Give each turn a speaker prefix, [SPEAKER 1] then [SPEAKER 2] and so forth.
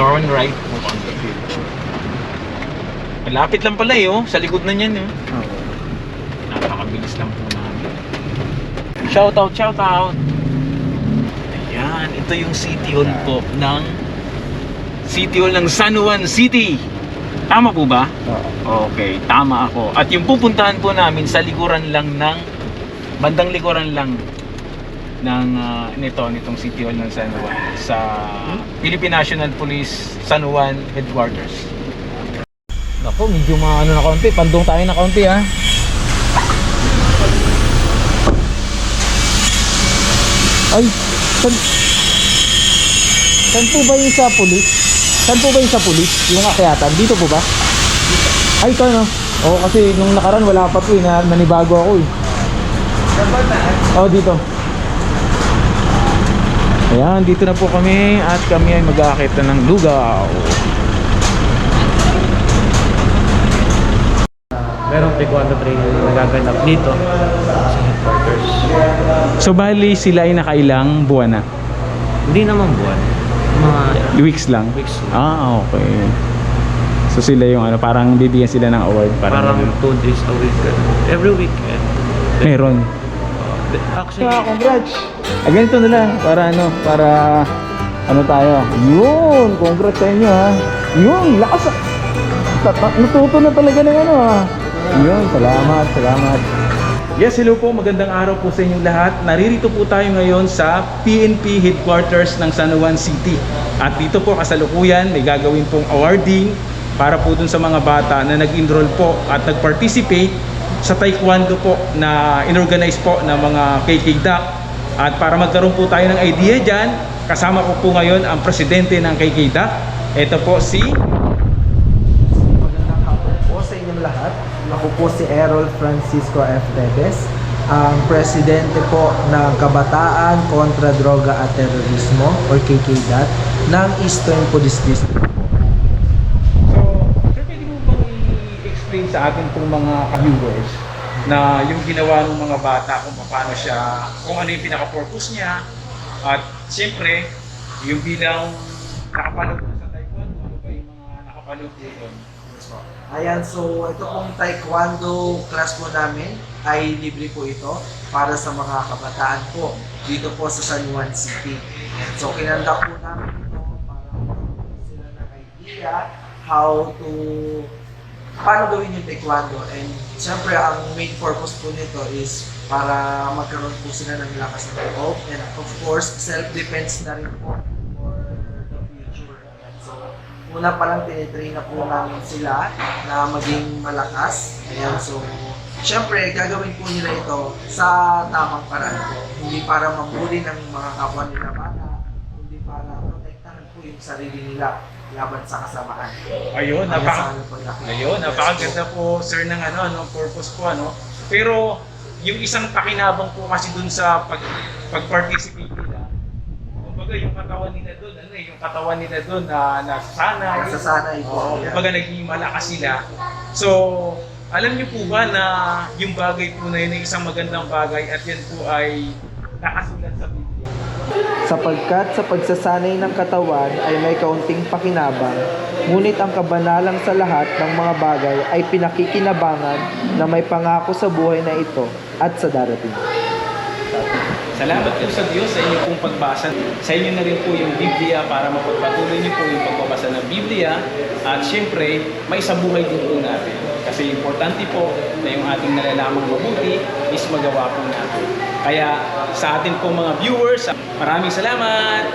[SPEAKER 1] turn right, move on the field. Malapit lang pala eh, oh. Sa likod na niyan eh. Napakabilis lang po namin. Shout out, shout out. Ayan, ito yung City Hall po ng City Hall ng San Juan City. Tama po ba? Okay, tama ako. At yung pupuntahan po namin sa likuran lang ng bandang likuran lang ng nitong City Hall ng San Juan sa Philippine National Police San Juan Headquarters. Naku, medyo maano na kaunti, pandong tayo na kaunti ha. Ay, saan po ba yung sa police? Saan po ba yung sa police? Yung akyatan? Dito po ba? Ay, ito no? Oo, kasi nung nakaraan wala pa po eh, nanibago ako eh. Oo, dito. Ayan, dito na po kami at kami ay mag-aakit na ng lugaw.
[SPEAKER 2] Merong taekwondo training na nagaganap dito sa headquarters.
[SPEAKER 1] So bali sila ay nakailang buwan na?
[SPEAKER 2] Hindi naman buwan. Mga
[SPEAKER 1] Weeks lang?
[SPEAKER 2] weeks.
[SPEAKER 1] Ah, okay. So sila yung ano, parang bibigyan sila ng award.
[SPEAKER 2] Parang 2 days a week. Every weekend.
[SPEAKER 1] Meron.
[SPEAKER 2] Actually,
[SPEAKER 1] Congrats! Ganito na lang, para ano tayo. Yun! Congrats sa inyo ha. Yun! Lakas! Natuto na talaga ng ano ha. Yun, salamat. Yes, hello po. Magandang araw po sa inyong lahat. Naririto po tayo ngayon sa PNP Headquarters ng San Juan City. At dito po kasalukuyan, may gagawin pong awarding para po dun sa mga bata na nag-enroll po at nag-participate sa taekwondo po na inorganize po ng mga KK-DAC. At para magkaroon po tayo ng idea dyan, kasama ko po ngayon ang presidente ng KK-DAC. Ito po si...
[SPEAKER 3] Magandang hapon po sa inyong lahat. Ako po si Errol Francisco F. Tebes, ang presidente po ng Kabataan Kontra Droga at Terorismo or KK-DAT ng Eastern Police District.
[SPEAKER 1] So, sir, pwede mo bang i-explain sa atin pong mga viewers na yung ginawa ng mga bata, kung paano siya, kung ano yung pinaka-purpose niya, at siyempre, yung bilang nakapanood sa taekwondo, ano ba yung mga nakapanood doon?
[SPEAKER 3] Ayan, so ito pong taekwondo class po namin ay libre po ito para sa mga kabataan po dito po sa San Juan City. And so kinanda po namin ito para magkaroon sila ng idea paano gawin yung taekwondo. And syempre ang main purpose po nito is para magkaroon po sila ng lakas ng loob and of course self-defense na rin po for the future. And so una pa lang tinitrain na po namin sila na maging malakas. Ayan, so syempre gagawin po nila ito sa tamang paraan po. Hindi para mambuli ng mga kapwa nila bata, hindi para protektahan po yung sarili nila laban sa kasamaan.
[SPEAKER 1] Ayun,
[SPEAKER 3] Ayun,
[SPEAKER 1] napakaganda po sir ng purpose po ano. Pero yung isang pakinabang po kasi dun sa pag-participate nila, kumbaga yung katawan nila doon, yung katawan nila doon na nasasanay.
[SPEAKER 3] Nasasanay po.
[SPEAKER 1] Kumbaga naging malakas sila. So, alam niyo po ba na yung bagay po na yun ay isang magandang bagay at yan po ay nakasulat sa Biblia?
[SPEAKER 3] Sapagkat sa pagsasanay ng katawan ay may kaunting pakinabang, ngunit ang kabanalang sa lahat ng mga bagay ay pinakikinabangan na may pangako sa buhay na ito at sa darating.
[SPEAKER 1] Salamat po sa Diyos sa inyong pong pagbasa. Sa inyo na rin po yung Biblia para mapagpatuloy niyo po yung pagbabasa ng Biblia. At syempre, may sabuhay din po natin. Kasi importante po na yung ating nalalamang mabuti is magawa po natin. Kaya sa atin pong mga viewers, maraming salamat!